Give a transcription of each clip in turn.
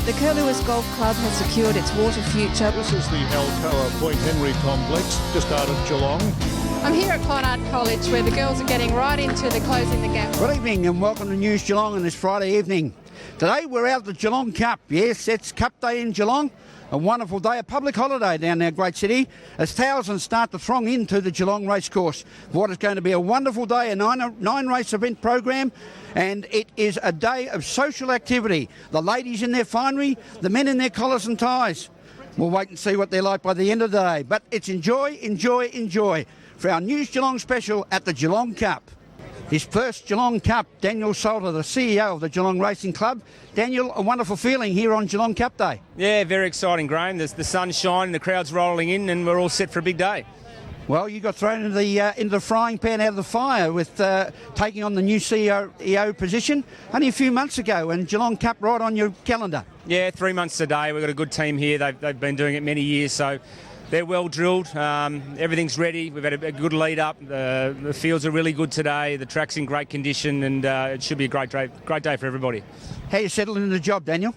The Curlewis Golf Club has secured its water future. This is the Alcoa Point Henry complex, just out of Geelong. I'm here at Clonard College where the girls are getting right into the closing the gap. Good evening and welcome to News Geelong on this Friday evening. Today we're out at the Geelong Cup. Yes, it's Cup Day in Geelong. A wonderful day, a public holiday down our great city as thousands start to throng into the Geelong racecourse. What is going to be a wonderful day, a nine race event program, and it is a day of social activity. The ladies in their finery, the men in their collars and ties. We'll wait and see what they're like by the end of the day, but it's enjoy, enjoy, enjoy for our News Geelong special at the Geelong Cup. His first Geelong Cup, Daniel Salter, the CEO of the Geelong Racing Club. Daniel, a wonderful feeling here on Geelong Cup Day. Yeah, very exciting, Graham. The sun's shining, the crowd's rolling in, and we're all set for a big day. Well, you got thrown into the frying pan out of the fire with taking on the new CEO position only a few months ago, and Geelong Cup right on your calendar. Yeah, 3 months today. We've got a good team here. They've been doing it many years, so they're well drilled. Everything's ready. We've had a good lead up. The fields are really good today. The track's in great condition, and it should be a great day for everybody. How you settled into the job, Daniel?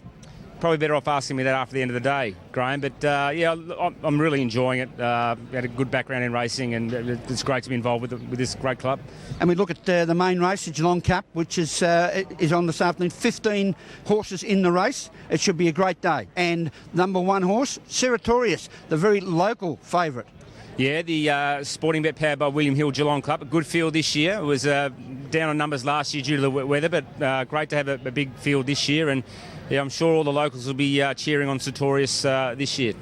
Probably better off asking me that after the end of the day, Graham. But yeah, I'm really enjoying it. Had a good background in racing, and it's great to be involved with this great club. And we look at the main race, the Geelong Cup, which is on this afternoon. 15 horses in the race. It should be a great day. And number one horse, Serratorius, the very local favourite. Yeah, the sporting bet powered by William Hill Geelong Club. A good field this year. It was down on numbers last year due to the wet weather, but great to have a big field this year. And yeah, I'm sure all the locals will be cheering on Serratorius this year.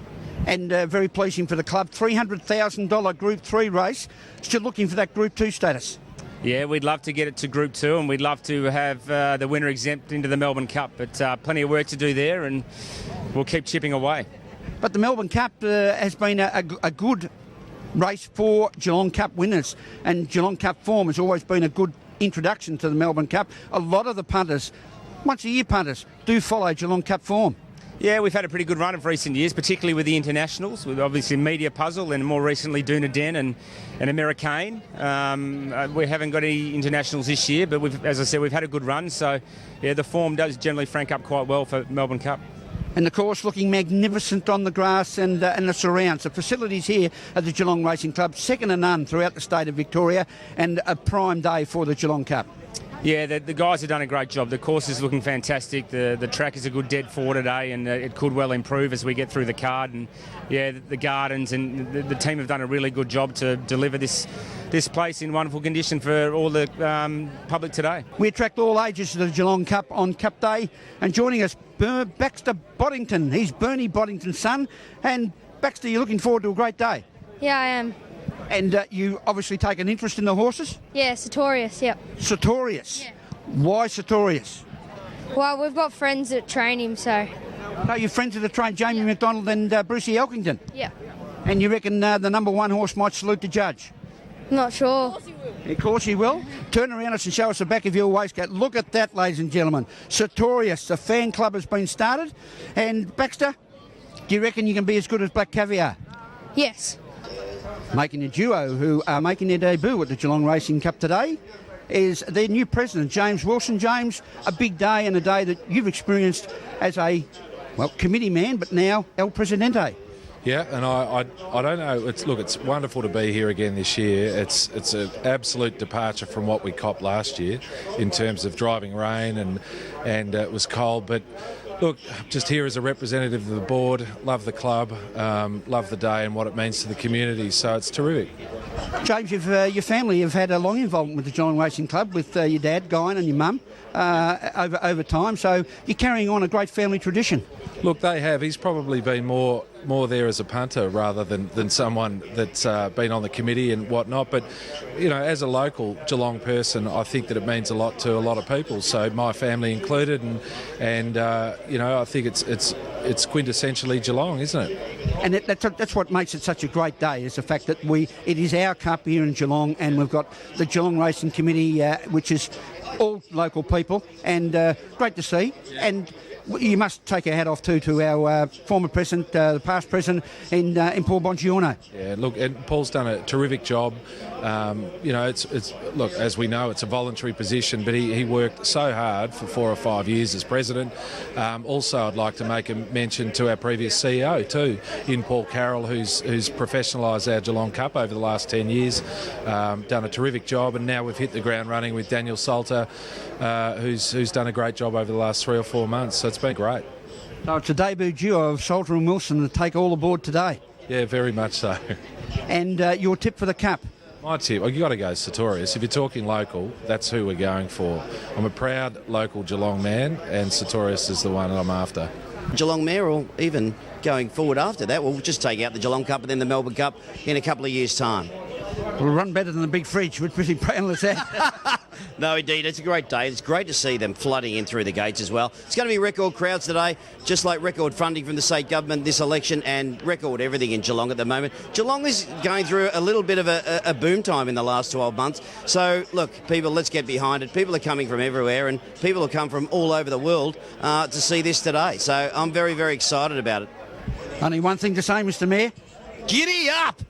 And very pleasing for the club. $300,000 Group 3 race. Still looking for that Group 2 status. Yeah, we'd love to get it to Group 2, and we'd love to have the winner exempt into the Melbourne Cup. But plenty of work to do there, and we'll keep chipping away. But the Melbourne Cup has been a good race for Geelong Cup winners, and Geelong Cup form has always been a good introduction to the Melbourne Cup. A lot of the punters, once-a-year punters, do follow Geelong Cup form. Yeah, we've had a pretty good run of recent years, particularly with the internationals, with obviously Media Puzzle and more recently Dunedin and Americane. We haven't got any internationals this year, but as I said, we've had a good run. So, yeah, the form does generally frank up quite well for Melbourne Cup. And the course looking magnificent on the grass and the surrounds. The facilities here at the Geelong Racing Club, second to none throughout the state of Victoria, and a prime day for the Geelong Cup. Yeah, the guys have done a great job. The course is looking fantastic. The track is a good dead four today, and it could well improve as we get through the card. And yeah, the gardens and the team have done a really good job to deliver this place in wonderful condition for all the public today. We attract all ages to the Geelong Cup on Cup Day, and joining us, Baxter Boddington. He's Bernie Boddington's son. And Baxter, you're looking forward to a great day? Yeah, I am. And you obviously take an interest in the horses? Yeah, Serratorius, yep. Serratorius? Yeah. Why Serratorius? Well, we've got friends that train him, so... No, your friends that train Jamie McDonald and Brucey Elkington? Yeah. And you reckon the number one horse might salute the judge? Not sure. Of course he will. Turn around us and show us the back of your waistcoat. Look at that, ladies and gentlemen. Serratorius, the fan club has been started. And Baxter, do you reckon you can be as good as Black Caviar? Yes. Making a duo who are making their debut at the Geelong Racing Cup today is their new president, James Wilson. James, a big day and a day that you've experienced as a, committee man, but now El Presidente. Yeah, and I don't know. It's wonderful to be here again this year. It's an absolute departure from what we copped last year in terms of driving rain and it was cold. But look, just here as a representative of the board, love the club, love the day and what it means to the community. So it's terrific. James, your family have had a long involvement with the Geelong Racing Club, with your dad, Guy, and your mum over time. So you're carrying on a great family tradition. Look, they have. He's probably been more there as a punter rather than someone that's been on the committee and whatnot. But, you know, as a local Geelong person, I think that it means a lot to a lot of people. So my family included, and you know, I think it's quintessentially Geelong, isn't it? And that's what makes it such a great day, is the fact that it is our cup here in Geelong, and we've got the Geelong Racing Committee, which is all local people, and great to see. And you must take a hat off to our former president, the past president, in Paul Bongiorno. Yeah, look, and Paul's done a terrific job. You know, it's look, as we know, it's a voluntary position, but he worked so hard for 4 or 5 years as president. Also, I'd like to make a mention to our previous CEO too, in Paul Carroll, who's professionalised our Geelong Cup over the last 10 years, done a terrific job, and now we've hit the ground running with Daniel Salter, who's done a great job over the last 3 or 4 months. So it's been great. So it's a debut duo of Salter and Wilson to take all aboard today. Yeah, very much so. And your tip for the Cup? My tip, well, you got to go Sartorius. If you're talking local, that's who we're going for. I'm a proud local Geelong man, and Sartorius is the one I'm after. Geelong Mayor, or even going forward after that, we'll just take out the Geelong Cup and then the Melbourne Cup in a couple of years' time. We'll run better than the big fridge. We're pretty painless out. No, indeed, it's a great day. It's great to see them flooding in through the gates as well. It's going to be record crowds today, just like record funding from the state government this election and record everything in Geelong at the moment. Geelong is going through a little bit of a boom time in the last 12 months. So, look, people, let's get behind it. People are coming from everywhere, and people will come from all over the world to see this today. So I'm very, very excited about it. Only one thing to say, Mr Mayor. Giddy up!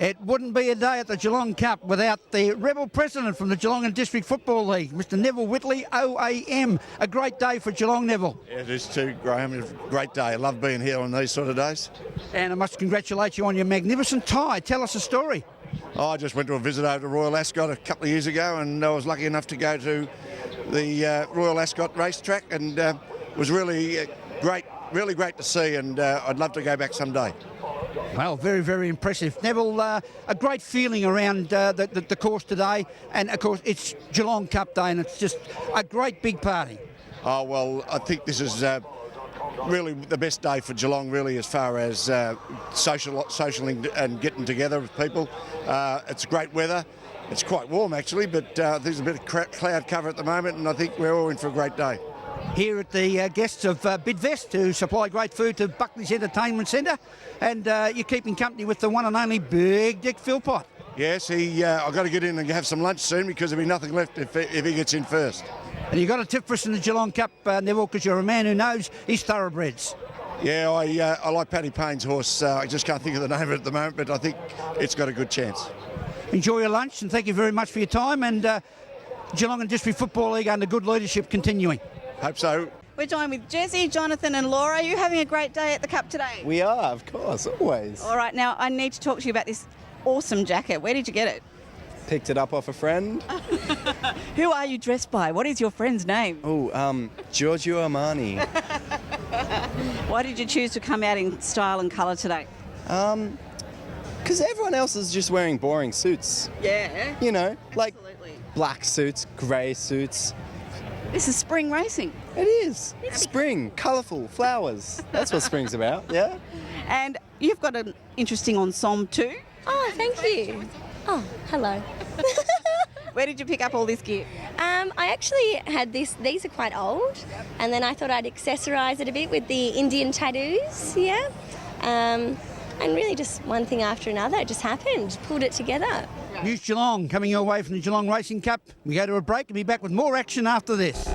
It wouldn't be a day at the Geelong Cup without the rebel president from the Geelong and District Football League, Mr Neville Whitley, OAM. A great day for Geelong, Neville. Yeah, it is too, Graham. It's a great day. I love being here on these sort of days. And I must congratulate you on your magnificent tie. Tell us a story. I just went to a visit over to Royal Ascot a couple of years ago, and I was lucky enough to go to the Royal Ascot racetrack, and it was really great to see, and I'd love to go back someday. Well, very, very impressive. Neville, a great feeling around the course today. And, of course, it's Geelong Cup Day, and it's just a great big party. Oh, well, I think this is really the best day for Geelong, really, as far as socialing and getting together with people. It's great weather. It's quite warm, actually, but there's a bit of cloud cover at the moment, and I think we're all in for a great day. Here at the guests of Bidvest, who supply great food to Buckley's Entertainment Centre, and you're keeping company with the one and only Big Dick Philpott. Yes, I've got to get in and have some lunch soon because there'll be nothing left if he gets in first. And you've got a tip for us in the Geelong Cup, Neville, because you're a man who knows his thoroughbreds. Yeah, I like Paddy Payne's horse. I just can't think of the name of it at the moment, but I think it's got a good chance. Enjoy your lunch, and thank you very much for your time, and Geelong and District Football League under good leadership continuing. Hope so. We're joined with Jesse, Jonathan and Laura. Are you having a great day at the Cup today? We are, of course, always. All right, now I need to talk to you about this awesome jacket. Where did you get it? Picked it up off a friend. Who are you dressed by? What is your friend's name? Oh, Giorgio Armani. Why did you choose to come out in style and colour today? Because everyone else is just wearing boring suits. Yeah. You know, like Absolutely. black suits, grey suits. This is spring racing. It is. Spring, colourful, flowers. That's what spring's about, yeah? And you've got an interesting ensemble too. Oh, thank you. Oh, hello. Where did you pick up all this gear? I actually had this. These are quite old, and then I thought I'd accessorise it a bit with the Indian tattoos, yeah? And really just one thing after another. It just happened. Pulled it together. News Geelong coming your way from the Geelong Racing Cup. We go to a break and be back with more action after this.